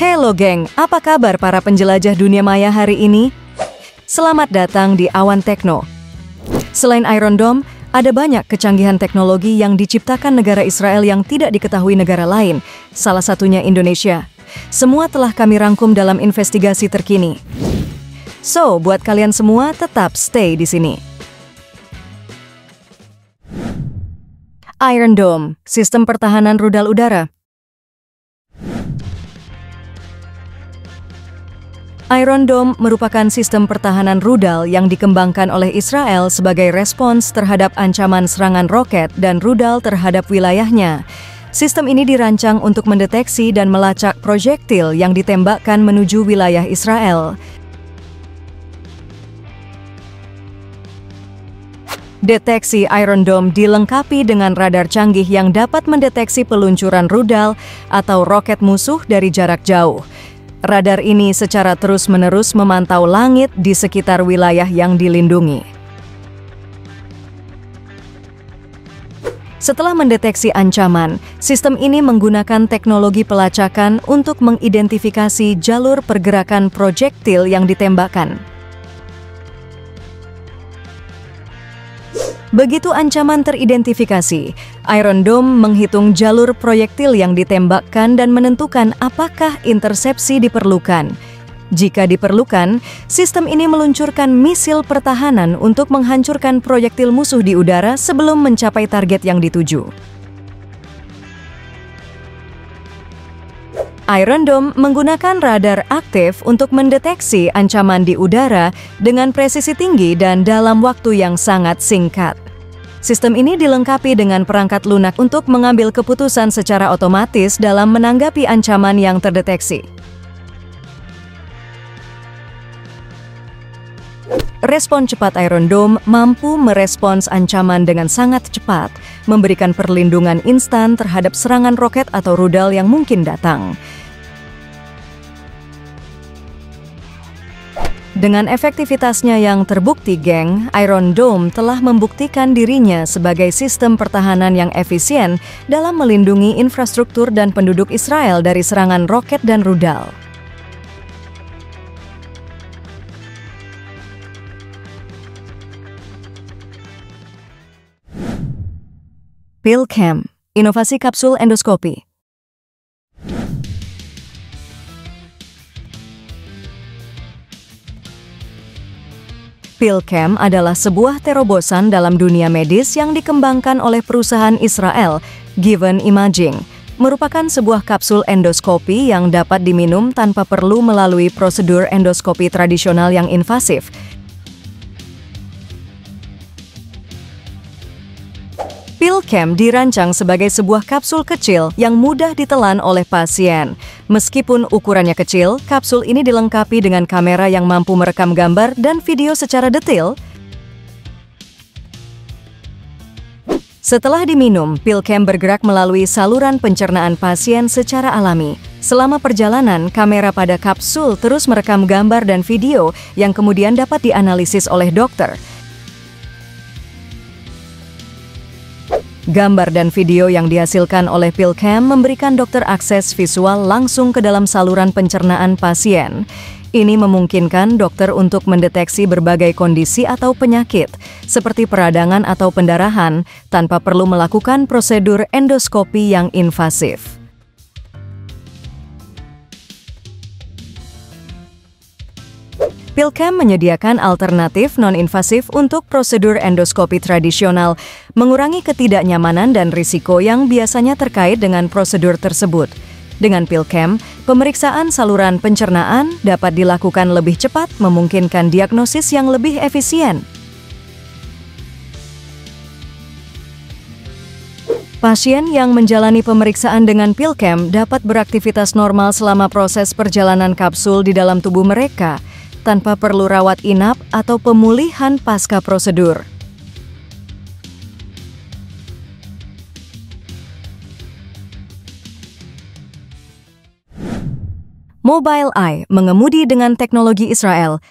Halo geng, apa kabar para penjelajah dunia maya hari ini? Selamat datang di Awan Tekno. Selain Iron Dome, ada banyak kecanggihan teknologi yang diciptakan negara Israel yang tidak diketahui negara lain, salah satunya Indonesia. Semua telah kami rangkum dalam investigasi terkini. So, buat kalian semua tetap stay di sini. Iron Dome, sistem pertahanan rudal udara. Iron Dome merupakan sistem pertahanan rudal yang dikembangkan oleh Israel sebagai respons terhadap ancaman serangan roket dan rudal terhadap wilayahnya. Sistem ini dirancang untuk mendeteksi dan melacak proyektil yang ditembakkan menuju wilayah Israel. Deteksi Iron Dome dilengkapi dengan radar canggih yang dapat mendeteksi peluncuran rudal atau roket musuh dari jarak jauh. Radar ini secara terus-menerus memantau langit di sekitar wilayah yang dilindungi. Setelah mendeteksi ancaman, sistem ini menggunakan teknologi pelacakan untuk mengidentifikasi jalur pergerakan proyektil yang ditembakkan. Begitu ancaman teridentifikasi, Iron Dome menghitung jalur proyektil yang ditembakkan dan menentukan apakah intersepsi diperlukan. Jika diperlukan, sistem ini meluncurkan misil pertahanan untuk menghancurkan proyektil musuh di udara sebelum mencapai target yang dituju. Iron Dome menggunakan radar aktif untuk mendeteksi ancaman di udara dengan presisi tinggi dan dalam waktu yang sangat singkat. Sistem ini dilengkapi dengan perangkat lunak untuk mengambil keputusan secara otomatis dalam menanggapi ancaman yang terdeteksi. Respon cepat Iron Dome mampu merespons ancaman dengan sangat cepat, memberikan perlindungan instan terhadap serangan roket atau rudal yang mungkin datang. Dengan efektivitasnya yang terbukti, geng, Iron Dome telah membuktikan dirinya sebagai sistem pertahanan yang efisien dalam melindungi infrastruktur dan penduduk Israel dari serangan roket dan rudal. PillCam, inovasi kapsul endoskopi. PillCam adalah sebuah terobosan dalam dunia medis yang dikembangkan oleh perusahaan Israel, Given Imaging. Merupakan sebuah kapsul endoskopi yang dapat diminum tanpa perlu melalui prosedur endoskopi tradisional yang invasif. PillCam dirancang sebagai sebuah kapsul kecil yang mudah ditelan oleh pasien. Meskipun ukurannya kecil, kapsul ini dilengkapi dengan kamera yang mampu merekam gambar dan video secara detail. Setelah diminum, PillCam bergerak melalui saluran pencernaan pasien secara alami. Selama perjalanan, kamera pada kapsul terus merekam gambar dan video yang kemudian dapat dianalisis oleh dokter. Gambar dan video yang dihasilkan oleh PillCam memberikan dokter akses visual langsung ke dalam saluran pencernaan pasien. Ini memungkinkan dokter untuk mendeteksi berbagai kondisi atau penyakit, seperti peradangan atau pendarahan, tanpa perlu melakukan prosedur endoskopi yang invasif. PillCam menyediakan alternatif non-invasif untuk prosedur endoskopi tradisional, mengurangi ketidaknyamanan dan risiko yang biasanya terkait dengan prosedur tersebut. Dengan PillCam, pemeriksaan saluran pencernaan dapat dilakukan lebih cepat, memungkinkan diagnosis yang lebih efisien. Pasien yang menjalani pemeriksaan dengan PillCam dapat beraktivitas normal selama proses perjalanan kapsul di dalam tubuh mereka, tanpa perlu rawat inap atau pemulihan pasca prosedur. Mobileye mengemudi dengan teknologi Israel.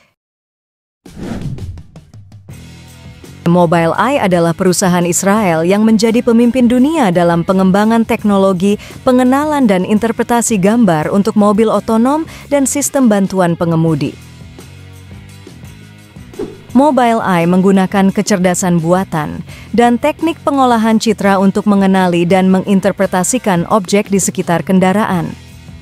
Mobileye adalah perusahaan Israel yang menjadi pemimpin dunia dalam pengembangan teknologi, pengenalan dan interpretasi gambar untuk mobil otonom dan sistem bantuan pengemudi. Mobileye menggunakan kecerdasan buatan dan teknik pengolahan citra untuk mengenali dan menginterpretasikan objek di sekitar kendaraan.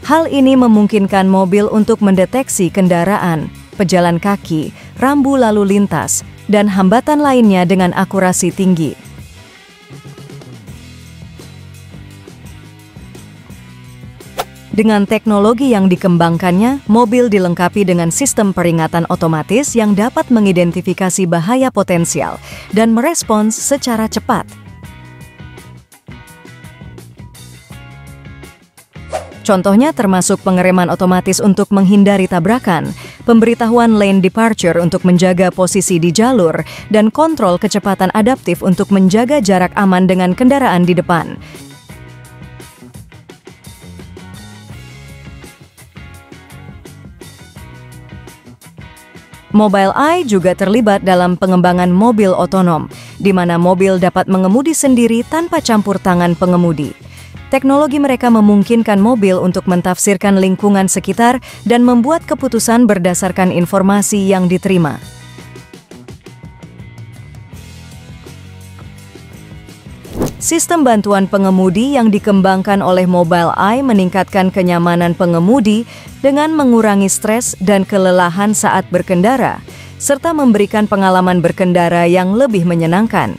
Hal ini memungkinkan mobil untuk mendeteksi kendaraan, pejalan kaki, rambu lalu lintas, dan hambatan lainnya dengan akurasi tinggi. Dengan teknologi yang dikembangkannya, mobil dilengkapi dengan sistem peringatan otomatis yang dapat mengidentifikasi bahaya potensial dan merespons secara cepat. Contohnya termasuk pengereman otomatis untuk menghindari tabrakan, pemberitahuan lane departure untuk menjaga posisi di jalur, dan kontrol kecepatan adaptif untuk menjaga jarak aman dengan kendaraan di depan. Mobileye juga terlibat dalam pengembangan mobil otonom, di mana mobil dapat mengemudi sendiri tanpa campur tangan pengemudi. Teknologi mereka memungkinkan mobil untuk mentafsirkan lingkungan sekitar dan membuat keputusan berdasarkan informasi yang diterima. Sistem bantuan pengemudi yang dikembangkan oleh Mobileye meningkatkan kenyamanan pengemudi dengan mengurangi stres dan kelelahan saat berkendara, serta memberikan pengalaman berkendara yang lebih menyenangkan.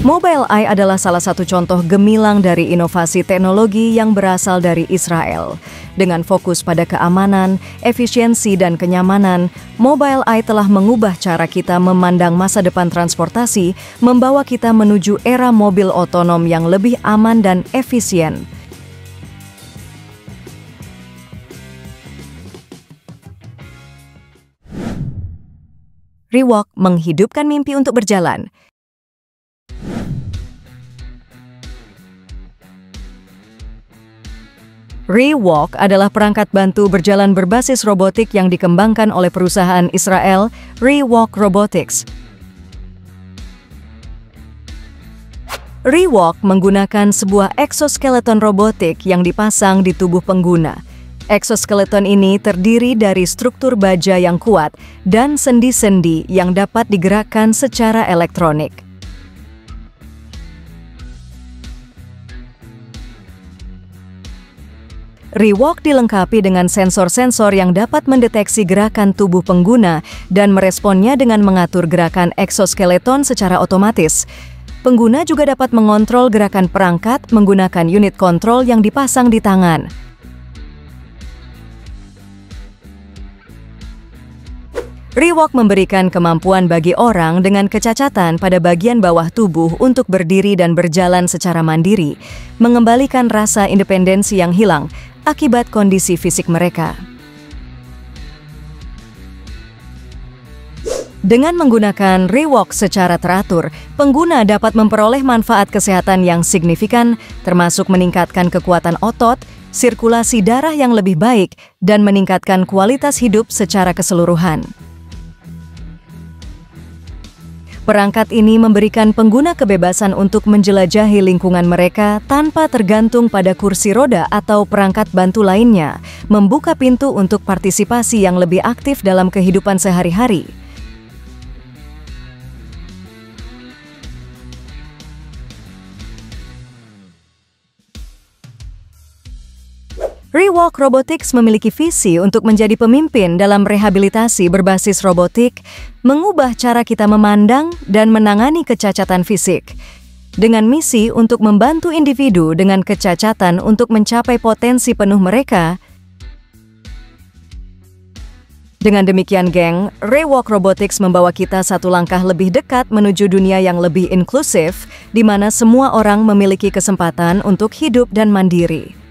Mobileye adalah salah satu contoh gemilang dari inovasi teknologi yang berasal dari Israel. Dengan fokus pada keamanan, efisiensi, dan kenyamanan, Mobileye telah mengubah cara kita memandang masa depan transportasi, membawa kita menuju era mobil otonom yang lebih aman dan efisien. Rewalk menghidupkan mimpi untuk berjalan. Rewalk adalah perangkat bantu berjalan berbasis robotik yang dikembangkan oleh perusahaan Israel, Rewalk Robotics. Rewalk menggunakan sebuah eksoskeleton robotik yang dipasang di tubuh pengguna. Eksoskeleton ini terdiri dari struktur baja yang kuat dan sendi-sendi yang dapat digerakkan secara elektronik. Rewalk dilengkapi dengan sensor-sensor yang dapat mendeteksi gerakan tubuh pengguna dan meresponnya dengan mengatur gerakan eksoskeleton secara otomatis. Pengguna juga dapat mengontrol gerakan perangkat menggunakan unit kontrol yang dipasang di tangan. Rewalk memberikan kemampuan bagi orang dengan kecacatan pada bagian bawah tubuh untuk berdiri dan berjalan secara mandiri, mengembalikan rasa independensi yang hilang akibat kondisi fisik mereka. Dengan menggunakan Rewalk secara teratur, pengguna dapat memperoleh manfaat kesehatan yang signifikan, termasuk meningkatkan kekuatan otot, sirkulasi darah yang lebih baik, dan meningkatkan kualitas hidup secara keseluruhan. Perangkat ini memberikan pengguna kebebasan untuk menjelajahi lingkungan mereka tanpa tergantung pada kursi roda atau perangkat bantu lainnya, membuka pintu untuk partisipasi yang lebih aktif dalam kehidupan sehari-hari. Rewalk Robotics memiliki visi untuk menjadi pemimpin dalam rehabilitasi berbasis robotik, mengubah cara kita memandang dan menangani kecacatan fisik. Dengan misi untuk membantu individu dengan kecacatan untuk mencapai potensi penuh mereka. Dengan demikian, geng, Rewalk Robotics membawa kita satu langkah lebih dekat menuju dunia yang lebih inklusif, di mana semua orang memiliki kesempatan untuk hidup dan mandiri.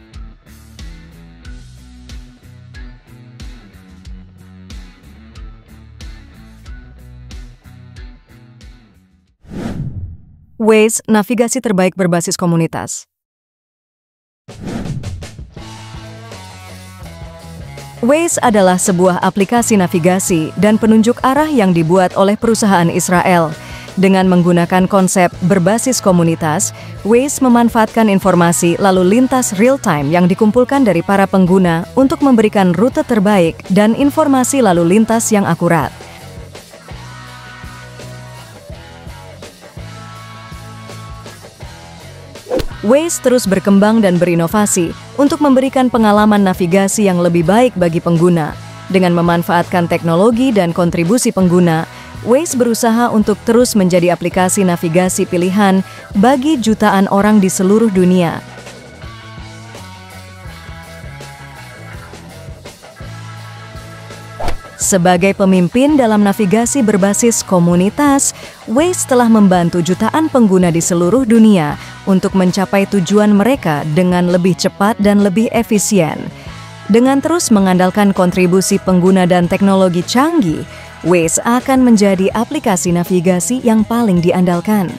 Waze, navigasi terbaik berbasis komunitas. Waze adalah sebuah aplikasi navigasi dan penunjuk arah yang dibuat oleh perusahaan Israel. Dengan menggunakan konsep berbasis komunitas, Waze memanfaatkan informasi lalu lintas real-time yang dikumpulkan dari para pengguna untuk memberikan rute terbaik dan informasi lalu lintas yang akurat. Waze terus berkembang dan berinovasi untuk memberikan pengalaman navigasi yang lebih baik bagi pengguna. Dengan memanfaatkan teknologi dan kontribusi pengguna, Waze berusaha untuk terus menjadi aplikasi navigasi pilihan bagi jutaan orang di seluruh dunia. Sebagai pemimpin dalam navigasi berbasis komunitas, Waze telah membantu jutaan pengguna di seluruh dunia untuk mencapai tujuan mereka dengan lebih cepat dan lebih efisien. Dengan terus mengandalkan kontribusi pengguna dan teknologi canggih, Waze akan menjadi aplikasi navigasi yang paling diandalkan.